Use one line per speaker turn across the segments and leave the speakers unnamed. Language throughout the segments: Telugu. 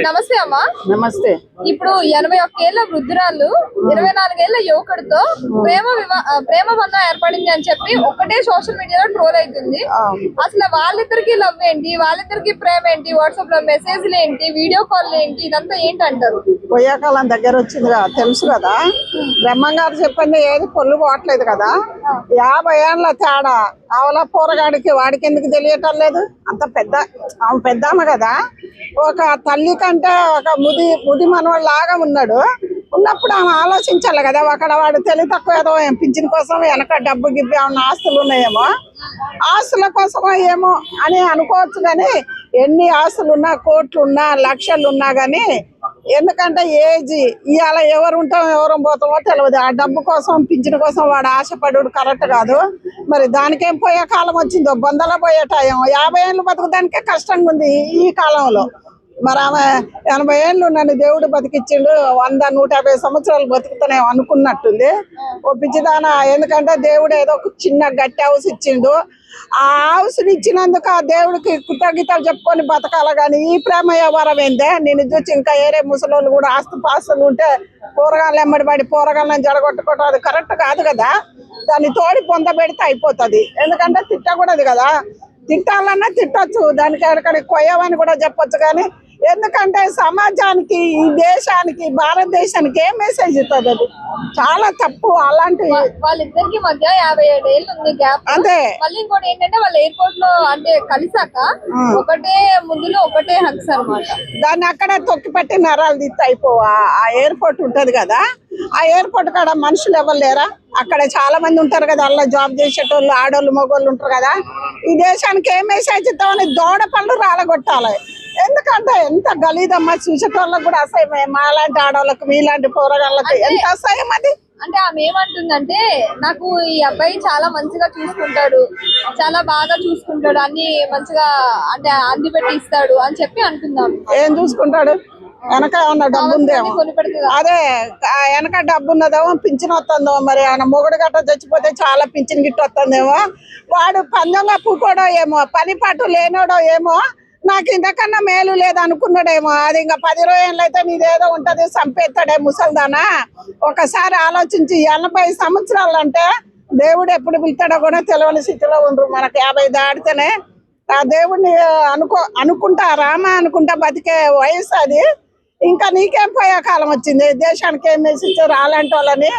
నమస్తే అమ్మా.
నమస్తే.
ఇప్పుడు 81 ఏళ్ల వృద్ధురాలు 24 ఏళ్ల యువకుడితో ప్రేమ బంధం ఏర్పడింది అని చెప్పి ఒకటే సోషల్ మీడియాలో ట్రోల్ అవుతుంది. అసలు వాళ్ళిద్దరికి లవ్ ఏంటి, వాళ్ళిద్దరికి ప్రేమ ఏంటి, వాట్సాప్ లో మెసేజ్లు ఏంటి, వీడియో కాల్ ఏంటి, ఇదంతా ఏంటంటారు?
పోయాకాలం దగ్గర వచ్చింది కదా, తెలుసు కదా. బ్రహ్మంగారు చెప్పింది ఏది పొల్లు పోవట్లేదు కదా. 50 ఏళ్ళ తేడా ఆవల పోరగాడికి వాడికి ఎందుకు తెలియటం లేదు? అంత ఆమె పెద్దామ కదా. ఒక తల్లి కంటే ఒక ముది మనవాడు లాగా ఉన్నప్పుడు ఆమె ఆలోచించాలి కదా. అక్కడ వాడు తెలివి తక్కువ ఏదో పింఛన్ కోసం వెనక డబ్బు గిబ్బి ఏమన్నా ఆస్తులు ఉన్నాయేమో, ఆస్తుల కోసమో ఏమో అని అనుకోవచ్చు. కానీ ఎన్ని ఆస్తులు ఉన్నా, కోట్లు ఉన్నా, లక్షలు ఉన్నా కానీ, ఎందుకంటే ఏజ్ ఇవాళ ఎవరు ఉంటాం ఎవరు పోతామో తెలియదు. ఆ డబ్బు కోసం పింఛన్ కోసం వాడు ఆశపడు కరెక్ట్ కాదు. మరి దానికేం పోయే కాలం వచ్చిందో, బొందలో పోయే టైం. 50 ఏళ్ళు బతుకుదానికే కష్టంగా ఉంది ఈ కాలంలో. మరి ఆమె 80 ఏళ్ళు నన్ను దేవుడు బతికిచ్చిండు, 100-150 సంవత్సరాలు బతుకుతానే అనుకున్నట్టుంది. ఓ పిచ్చిదానా. ఎందుకంటే దేవుడు ఏదో ఒక చిన్న గట్టి హౌస్ ఇచ్చిండు. ఆ హౌస్ని ఇచ్చినందుకు ఆ దేవుడికి కృతజ్ఞతలు చెప్పుకొని బతకాల. కానీ ఈ ప్రేమ వ్యవహారం ఏందే? నేను చూసి ఇంకా ఏరే ముసలోళ్ళు కూడా ఆస్తుపాస్తులు ఉంటే పోరగాళ్ళు ఎమ్మడిపడి పోరగాళ్ళని జడగొట్టుకోవటం అది కరెక్ట్ కాదు కదా. దాన్ని తోడి పొందబెడితే అయిపోతుంది. ఎందుకంటే తిట్టకూడదు కదా. తిట్టాలన్నా తిట్టచ్చు, దానికి ఎక్కడికి కొయ్యవని కూడా చెప్పొచ్చు. కానీ ఎందుకంటే సమాజానికి, ఈ దేశానికి, భారతదేశానికి ఏం మెసేజ్ ఇస్తుంది? అది చాలా తప్పు. అలాంటి
వాళ్ళిద్దరికి మధ్య 57 ఏళ్ళు ఉంది గ్యాప్. అంతే. మళ్ళీ ఇంకోటి ఏంటంటే వాళ్ళు ఎయిర్పోర్ట్ లో అంటే కలిసాక ఒకటే ముందులో ఒకటే హగ్స్ అన్నమాట.
దాన్ని అక్కడే తొక్కి పట్టి నరాలు తీస్తే అయిపోవా? ఆ ఎయిర్పోర్ట్ ఉంటది కదా, ఆ ఎయిర్పోర్ట్ కాడ మనుషులు ఎవరు లేరా? అక్కడ చాలా మంది ఉంటారు కదా, అలా జాబ్ చేసేటోళ్ళు, ఆడోళ్ళు, మగోళ్ళు ఉంటారు కదా. ఈ దేశానికి ఏం మెసేజ్ ఇద్దామని దోడ పళ్ళు రాలగొట్టాలి. ఎందుకంటే ఎంత గలీదమ్మా, చూసేటోళ్ళకి కూడా అసహ్యమే. మాలాంటి ఆడవాళ్ళకి, మీలాంటి పోరగాళ్ళకి ఎంత అసహ్యం అది.
అంటే ఆమె ఏమంటుందంటే, నాకు ఈ అబ్బాయి చాలా మంచిగా చూసుకుంటాడు, చాలా బాగా చూసుకుంటాడు, అన్ని మంచిగా అంటే అంది పెట్టి ఇస్తాడు అని చెప్పి అంటున్నాం.
ఏం చూసుకుంటాడు? వెనక ఏమన్నా డబ్బు ఉందేమో. అదే వెనక డబ్బు ఉన్నదేమో, పింఛన్ వస్తుందో. మరి ఆయన మొగుడు గట్ట చచ్చిపోతే చాలా పింఛన్ గిట్ట వస్తుందేమో. వాడు పందెంగా పూకోడో ఏమో, పని పాటు లేనోడో ఏమో, నాకు ఇంతకన్నా మేలు లేదు అనుకున్నాడేమో. అది ఇంకా 10-20 ఏళ్ళు అయితే నీదేదో ఉంటది, చంపేస్తాడే ముసల్దానా. ఒకసారి ఆలోచించి, 80 సంవత్సరాలు అంటే దేవుడు ఎప్పుడు పిలుతాడో కూడా తెలియని స్థితిలో ఉండరు. మనకు 50 దాటితేనే ఆ దేవుడిని అనుకుంటా రామ అనుకుంటా బతికే వయసు అది. ఇంకా నీకేం పోయే కాలం వచ్చింది? దేశానికి ఏం మెసేజ్? అలాంటి వాళ్ళని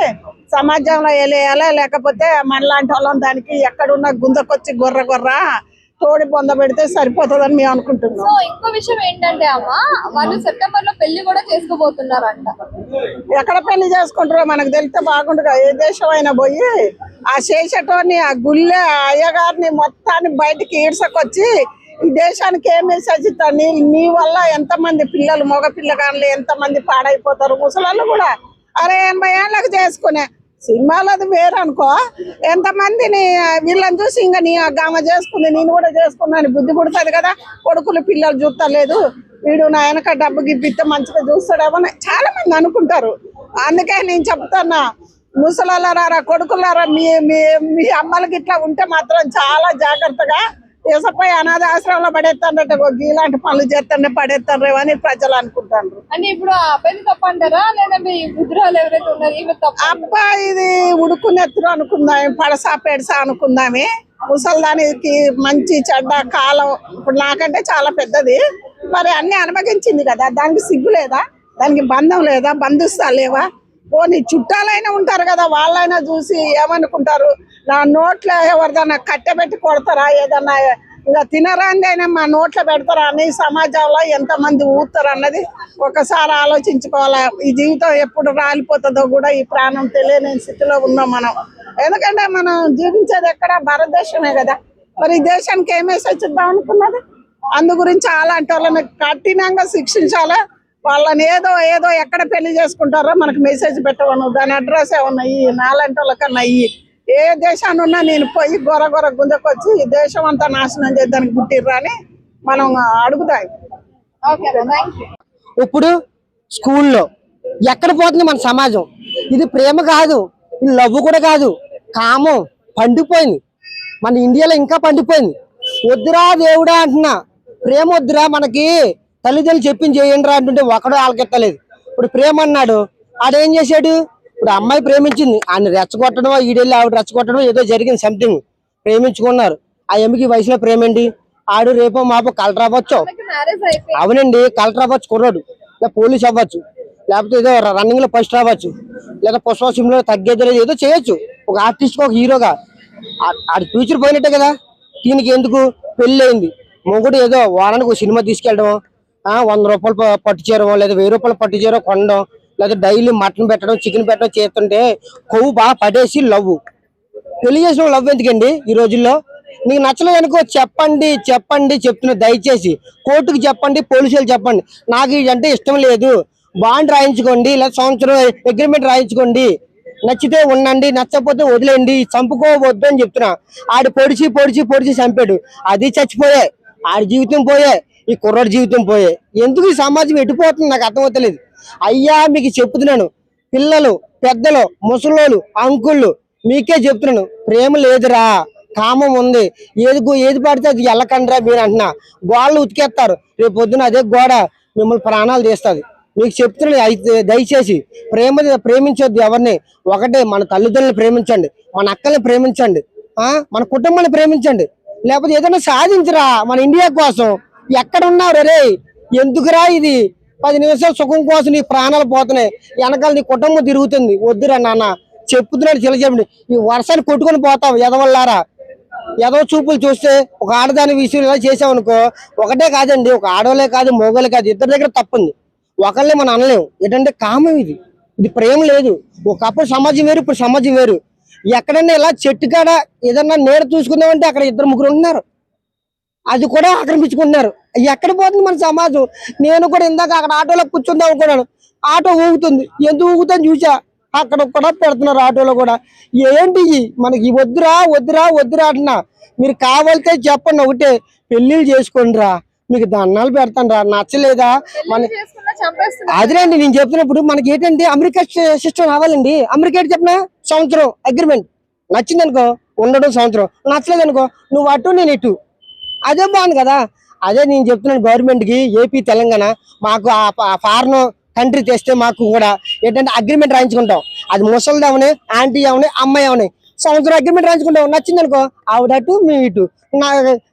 సమాజంలో వెళ్ళేయాలా, లేకపోతే మనలాంటి వాళ్ళని దానికి ఎక్కడున్న గుంజకొచ్చి గొర్ర తోడి పొంద పెడితే సరిపోతుందని మేము అనుకుంటున్నాం.
సో ఇంకో విషయం ఏంటంటే అమ్మ, వాళ్ళు సెప్టెంబర్ లో పెళ్లి కూడా చేసుకోబోతున్నారంట.
ఎక్కడ పెళ్లి చేసుకుంటారో మనకు తెలిస్తే బాగుండగా. ఏ దేశం అయినా పోయి ఆ శేషటోని, ఆ గుళ్ళె అయ్యగారిని మొత్తాన్ని బయటికి ఈడ్చకొచ్చి ఈ దేశానికి ఏం మెసేజ్ ఇస్తారు? నీ వల్ల ఎంతమంది పిల్లలు, మగ పిల్లగాళ్ళు ఎంతమంది పాడైపోతారు. ముసలాళ్ళు కూడా 60-80 ఏళ్ళకి చేసుకునే సినిమాలు అది వేరు అనుకో. ఎంతమందిని వీళ్ళని చూసి ఇంకా నీ గామ చేసుకుంది, నేను కూడా చేసుకున్నాను బుద్ధి పుడుతుంది కదా. కొడుకులు పిల్లలు చూస్తలేదు, వీడు నా వెనక డబ్బు గిప్పిస్తే మంచిగా చూస్తాడేమో చాలా మంది అనుకుంటారు. అందుకే నేను చెప్తున్నా, ముసలారా, కొడుకులారా, మీ అమ్మలకి ఇట్లా ఉంటే మాత్రం చాలా జాగ్రత్తగా తీసుకుపోయి అనాథ ఆశ్రమంలో పడేస్తాండట. ఇలాంటి పనులు చేస్తాండే పడేస్తారేమో అని ప్రజలు అనుకుంటారు.
అంటే ఇప్పుడు ఆ అబ్బాయి తప్ప అంటారా, లేదంటే ఈ వృద్ధురాలు ఎవరైతే ఉన్నారు
అబ్బాయి ఇది ఉడుకునెత్తురు అనుకుందాం, పడసా పెడసా అనుకుందామే. ముసల్దానికి మంచి చెడ్డ కాలం ఇప్పుడు నాకంటే చాలా పెద్దది. మరి అన్ని అనుభవించింది కదా, దానికి సిగ్గు లేదా? దానికి బంధం లేదా? బంధుస్తా లేవా? పోనీ చుట్టాలైనా ఉంటారు కదా, వాళ్ళైనా చూసి ఏమనుకుంటారు? నా నోట్లో ఎవరిదన్నా కట్టెబెట్టి కొడతారా? ఏదన్నా ఇంకా తినరాందైనా మా నోట్లో పెడతారా అని సమాజంలో ఎంతమంది ఊతారు అన్నది ఒకసారి ఆలోచించుకోవాలి. ఈ జీవితం ఎప్పుడు రాలిపోతుందో కూడా ఈ ప్రాణం తెలియని స్థితిలో ఉన్నాం మనం. ఎందుకంటే మనం జీవించేది ఎక్కడ? భారతదేశమే కదా. మరి ఈ దేశానికి ఏ మెసేజ్ ఇద్దాం అనుకున్నది? అందు గురించి అలాంటి వాళ్ళని కఠినంగా శిక్షించాలి. వాళ్ళని ఏదో ఎక్కడ పెళ్లి చేసుకుంటారో మనకు మెసేజ్ పెట్టవను, దాని అడ్రస్ ఏమన్నా ఈ నాలాంటి వాళ్ళకన్నా ఏ దేశాన్ని ఉన్నా నేను పోయి గొర్ర గుంజకొచ్చి ఈ దేశం అంతా నాశనం చేద్దానికి పుట్టిర్రా అని మనం అడుగుతాయి.
ఇప్పుడు స్కూల్లో ఎక్కడ పోతుంది మన సమాజం? ఇది ప్రేమ కాదు, ఇది లవ్ కూడా కాదు, కామం పండిపోయింది. మన ఇండియాలో ఇంకా పండిపోయింది. వద్దురా దేవుడా అంటున్నా, ప్రేమ వద్దురా, మనకి తల్లిదండ్రులు చెప్పింది చేయండి రా అంటుంటే ఒకడు ఆలకెత్తలేదు. ఇప్పుడు ప్రేమ అన్నాడు, ఆడేం చేశాడు? ఇప్పుడు అమ్మాయి ప్రేమించింది, ఆయన రెచ్చగొట్టడం, ఈడెళ్ళి ఆవిడ రెచ్చగొట్టడం ఏదో జరిగింది, సంథింగ్ ప్రేమించుకున్నారు. ఆ ఎమ్మికి వయసులో ప్రేమ ఏంటి? ఆడు రేపో మాపో కలెక్టర్ అవ్వచ్చు.
మ్యారేజ్ అయిపోయింది.
అవునండి, కలెక్టర్ అవ్వచ్చు కుర్రాడు, లేదా పోలీస్ అవ్వచ్చు, లేకపోతే ఏదో రన్నింగ్ లో ఫస్ట్ రావచ్చు, లేదా పుష్ప సినిమాలో తగ్గేది లేదు, ఏదో చేయొచ్చు. ఒక ఆర్టిస్ట్ ఒక హీరోగా ఆడి ఫ్యూచర్ పోయినట్టే కదా. దీనికి ఎందుకు? పెళ్లి అయింది, మొగుడు ఏదో వారానికి ఒక సినిమా తీసుకెళ్ళడం, 100 రూపాయలు పట్టు చేయడం, లేదా 1000 రూపాయలు పట్టు చేయడం కొనడం, లేదా డైలీ మటన్ పెట్టడం, చికెన్ పెట్టడం చేస్తుంటే కొవ్వు బాగా పడేసి లవ్. పెళ్లి చేసిన లవ్ ఎందుకండి ఈ రోజుల్లో? నీకు నచ్చలేదు అనుకో, చెప్పండి చెప్పండి చెప్తున్నా, దయచేసి కోర్టుకు చెప్పండి, పోలీసులు చెప్పండి, నాకు ఇదంటే ఇష్టం లేదు, బాండ్ రాయించుకోండి, లేదా సంవత్సరం అగ్రిమెంట్ రాయించుకోండి, నచ్చితే ఉండండి, నచ్చకపోతే వదిలేండి, చంపుకోవద్దు అని చెప్తున్నా. ఆడు పొడిచి పొడిచి పొడిచి చంపాడు, అది చచ్చిపోయే, ఆడి జీవితం పోయే, ఈ కుర్రాడి జీవితం పోయే. ఎందుకు ఈ సమాజం ఎటుపోతుంది నాకు అర్థమవుతలేదు. అయ్యా మీకు చెప్తున్నాను, పిల్లలు, పెద్దలు, ముసలోళ్ళు, అంకుళ్ళు, మీకే చెప్తున్నాను, ప్రేమ లేదురా, కామం ఉంది. ఏది పడితే అది ఎల్లకండ్రా మీరు అంటున్నా. గోడలు ఉతికేస్తారు, రేపు పొద్దున అదే గోడ మిమ్మల్ని ప్రాణాలు తీస్తుంది. మీకు చెప్తున్నాను, అయితే దయచేసి ప్రేమించొద్దు ఎవరిని. ఒకటే, మన తల్లిదండ్రులు ప్రేమించండి, మన అక్కల్ని ప్రేమించండి, మన కుటుంబాన్ని ప్రేమించండి, లేకపోతే ఏదైనా సాధించరా మన ఇండియా కోసం. ఎక్కడ ఉన్నారు రే? ఎందుకురా ఇది? 10 నిమిషాలు సుఖం కోసం నీ ప్రాణాలు పోతున్నాయి, వెనకాల నీ కుటుంబం తిరుగుతుంది. వద్దురా నాన్న, చెప్పుతున్నాడు చిల్ల చెప్పండి. ఈ వర్షాన్ని కొట్టుకొని పోతావు ఎదవల్లారా. ఎదవ చూపులు చూస్తే ఒక ఆడదాని విషయం ఇలా చేసామనుకో, ఒకటే కాదండి, ఒక ఆడవాళ్ళే కాదు, మోగోళ్ళే కాదు, ఇద్దరి దగ్గర తప్పుంది. ఒకళ్ళే మనం అనలేము. ఏంటంటే కామం ఇది ప్రేమ లేదు. ఒకప్పుడు సమాజం వేరు, ఇప్పుడు సమాజం వేరు. ఎక్కడన్నా ఇలా చెట్టు కాడ ఏదన్నా నీడ చూసుకుందామంటే అక్కడ 2-3 ఉన్నారు, అది కూడా ఆక్రమించుకుంటున్నారు. ఎక్కడ పోతుంది మన సమాజం? నేను కూడా ఇందాక అక్కడ ఆటోలో కూర్చుందాం అనుకున్నాను, ఆటో ఊగుతుంది, ఎందుకు ఊగుతాను చూసా, అక్కడ కూడా పెడుతున్నారు ఆటోలో కూడా. ఏంటి మనకి వద్దురా వద్దురా వద్దురా అంటున్నా. మీరు కావాలితే చెప్పండి, ఒకటే పెళ్లిళ్ళు చేసుకోండి రా, మీకు దండాలు పెడతాను రా. నచ్చలేదా మన అదేనండి నేను చెప్తున్నప్పుడు. మనకి ఏంటంటే అమెరికా సిస్టమ్ రావాలండి. అమెరికా ఏంటి చెప్పిన, సంవత్సరం అగ్రిమెంట్, నచ్చింది అనుకో ఉండడం సంవత్సరం, నచ్చలేదు అనుకో నువ్వు అటు నేను ఇటు, అదే బాగుంది కదా. అదే నేను చెప్తున్నాను గవర్నమెంట్ కి, ఏపీ తెలంగాణ మాకు ఆ ఫారెన్ కంట్రీ తెస్తే మాకు కూడా ఏంటంటే అగ్రిమెంట్ రాయించుకుంటాం. అది ముసలిది అవని, ఆంటీ అవని, అమ్మాయి అవని, సంవత్సరం అగ్రిమెంట్ రాయించుకుంటాం. నచ్చింది అనుకో ఆవిడ అటు మేము ఇటు.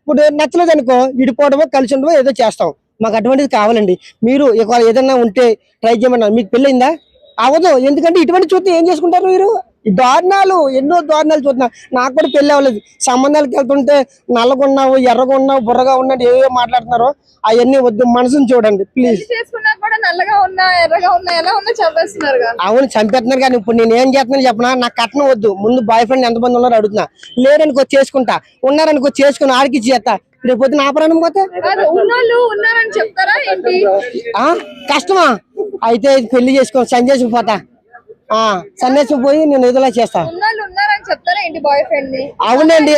ఇప్పుడు నచ్చలేదు అనుకో విడిపోవడమో కలిసి ఉండమో ఏదో చేస్తాం. మాకు అటువంటిది కావాలండి. మీరు ఏదన్నా ఉంటే ట్రై చేయమన్నారు. మీకు పెళ్ళయిందా? అవ్వదు. ఎందుకంటే ఇటువంటి చూస్తే ఏం చేసుకుంటారు మీరు? దారుణాలు, ఎన్నో దారుణాలు చూస్తున్నా. నాకు కూడా పెళ్లి అవ్వలేదు. సంబంధాలకు వెళ్తుంటే నల్లగున్నావు, ఎర్రగున్నావు, బుర్రగా ఉన్నాడు ఏవో మాట్లాడుతున్నారు. అవన్నీ వద్దు, మనసుని చూడండి ప్లీజ్. అవును చంపేస్తున్నారు, కానీ ఇప్పుడు నేను ఏం చేస్తున్నాను చెప్పనా? నాకు కట్నం వద్దు, ముందు బాయ్ ఫ్రెండ్ ఎంతమంది ఉన్నారో అడుగుతున్నా. లేరనుకో చేసుకుంటా, ఉన్నారనుకో చేసుకుని ఆడికి చేస్తా. రేపు పొద్దున నా ప్రాణం పోతే కష్టమా? అయితే పెళ్లి చేసుకో, సన్యాసికి పోతా, సన్యాసికి పోయి నేను ఏదోలా చేస్తా. అవునండి,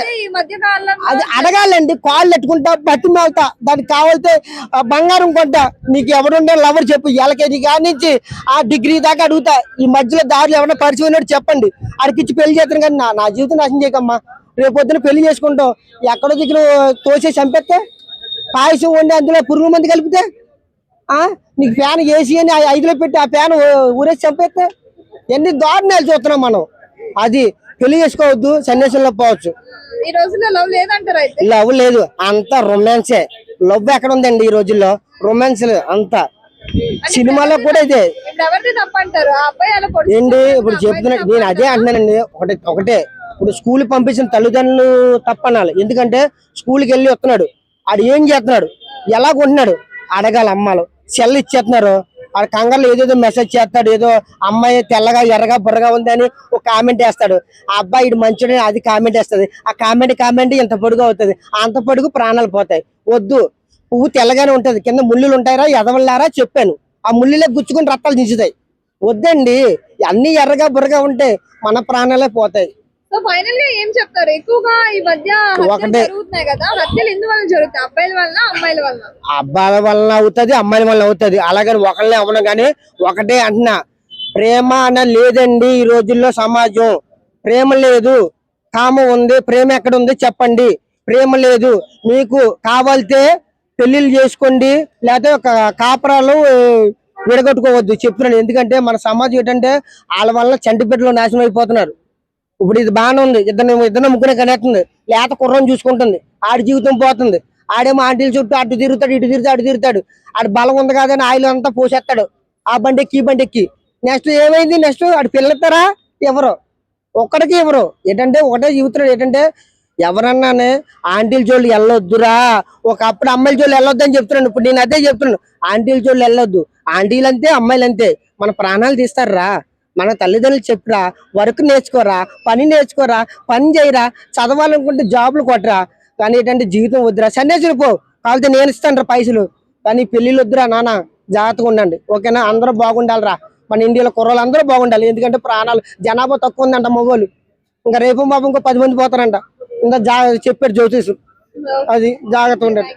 అది అడగాలండి. కాళ్ళు పెట్టుకుంటా, బట్టి మాలుతా, దానికి కావాలితే బంగారం కొంటా. నీకు ఎవడుండే లవర్ చెప్పు, ఎల్కేజీ కాడి నుంచి ఆ డిగ్రీ దాకా అడుగుతా. ఈ మధ్యలో దారులు ఎవరైనా పరిచయం చెప్పండి, అడిగిచ్చి పెళ్లి చేస్తాను. కానీ నా జీవితం నాశనం చేయకమ్మా. రేపు పొద్దున పెళ్లి చేసుకుంటావు, ఎక్కడో దగ్గర తోసే చంపేస్తే, పాయసం వండి అందులో పురుగు మంది కలిపితే, నీకు ఫ్యాన్ ఏసీ అని 5లో పెట్టి ఆ ఫ్యాన్ ఊరేసి చంపేస్తే, ఎన్ని దారుణాలు చూస్తున్నాం మనం. అది పెళ్లి చేసుకోవద్దు, సన్యాసంలో పోవచ్చు.
ఈ రోజుల్లో లవ్ లేదంటారు? అయితే
లవ్ లేదు, అంతా రొమాన్సే. లవ్ ఎక్కడ ఉందండి ఈ రోజుల్లో? రొమాన్స్ అంతా సినిమాలో కూడా ఇదే ఏంటి. ఇప్పుడు చెప్తున్నా, నేను అదే అంటున్నానండి. ఒకటే ఇప్పుడు స్కూల్ పంపించిన తల్లిదండ్రులు తప్పనాలి. ఎందుకంటే స్కూల్కి వెళ్ళి వస్తున్నాడు, ఆడు ఏం చేస్తున్నాడు, ఎలా కొంటున్నాడు అడగాలి. అమ్మాలు సెల్ ఇచ్చేస్తున్నారు, ఆడ కంగారులో ఏదేదో మెసేజ్ చేస్తాడు. ఏదో అమ్మాయి తెల్లగా ఎర్రగా బుర్రగా ఉంది అని ఒక కామెంట్ వేస్తాడు. ఆ అబ్బాయి ఇటు మంచిగా అది కామెంట్ వేస్తుంది. ఆ కామెంట్ ఇంత పొడుగు అవుతుంది, అంత పొడుగు ప్రాణాలు పోతాయి. వద్దు, పువ్వు తెల్లగానే ఉంటది, కింద ముళ్ళులు ఉంటాయిరా ఎదవల్లారా చెప్పాను. ఆ ముళ్ళులే గుచ్చుకుని రక్తాలు దించుతాయి. వద్దండి, అన్ని ఎర్రగా బుర్రగా ఉంటే మన ప్రాణాలే పోతాయి.
సో ఫైనల్ గా ఏం చెప్తారు? ఎక్కువగా ఈ మధ్య జరుగుతున్నాయి కదా, హత్యలు ఎందువల్ల జరుగుతాయి? అబ్బాయిల వల్ల, అమ్మాయిల వల్ల? అబ్బాయిల వల్ల అవుతుంది, అమ్మాయిల వల్ల అవుతుంది. అలాగని ఒకళ్ళే అవ్వను. కానీ ఒకటే అంటున్నా, ప్రేమ అన్న లేదండి ఈ రోజుల్లో సమాజం. ప్రేమ లేదు, కామం ఉంది. ప్రేమ ఎక్కడ ఉంది చెప్పండి? ప్రేమ లేదు. మీకు కావాలితే
పెళ్లిళ్ళు చేసుకోండి, లేకపోతే ఒక కాపురాలు విడగొట్టుకోవద్దు చెప్తున్నాను. ఎందుకంటే మన సమాజం ఏంటంటే వాళ్ళ వల్ల చంటి బిడ్డలు నాశనం అయిపోతున్నారు. ఇప్పుడు ఇది బాగానే ఉంది, ఇద్దరు ముగ్గురే కనేస్తుంది, లేత కుర్రం చూసుకుంటుంది, ఆడి జీవితం పోతుంది. ఆడేమో ఆంటీల చుట్టూ అటు తిరుగుతాడు, ఇటు తిరుగుతాడు, అటు తిరుగుతాడు. ఆడి బలం ఉంది కాదని ఆయిల్ అంతా పోసేస్తాడు, ఆ బండి ఎక్కి ఈ బండి ఎక్కి. నెక్స్ట్ ఏమైంది, నెక్స్ట్ ఆడు పిల్లెత్తారా ఎవరు, ఒక్కడికి ఎవరు. ఏంటంటే ఒకటే జీవితున్నాడు. ఏంటంటే ఎవరన్నానే ఆంటీల జోళ్ళు వెళ్ళొద్దురా, ఒకప్పుడు అమ్మాయిల జోళ్ళు వెళ్ళొద్దు అని చెప్తున్నాను. ఇప్పుడు నేను అదే చెప్తున్నాను, ఆంటీల జోళ్ళు వెళ్ళొద్దు. ఆంటీలు అంతే, అమ్మాయిలు అంతే, మన ప్రాణాలు తీస్తారా. మన తల్లిదండ్రులు చెప్పురా, వర్క్ నేర్చుకోరా, పని నేర్చుకోరా, పని చేయరా, చదవాలనుకుంటే జాబులు కొట్టరా. కానీ ఏంటంటే జీవితం వద్దురా, సన్యాసులు పో, కావాలంటే నేను ఇస్తాను రా పైసలు, కానీ పెళ్ళిళ్ళు వద్దురా నాన్న, జాగ్రత్తగా ఉండండి ఓకేనా. అందరూ బాగుండాలిరా, మన ఇండియాలో కుర్రోళ్ళు అందరూ బాగుండాలి. ఎందుకంటే ప్రాణాలు జనాభా తక్కువ ఉందంట మగవాళ్ళు, ఇంకా రేపు బాబు ఇంకో 10 మంది పోతారంట. ఇంకా చెప్పారు జ్యోతిష్, అది జాగ్రత్త ఉండండి.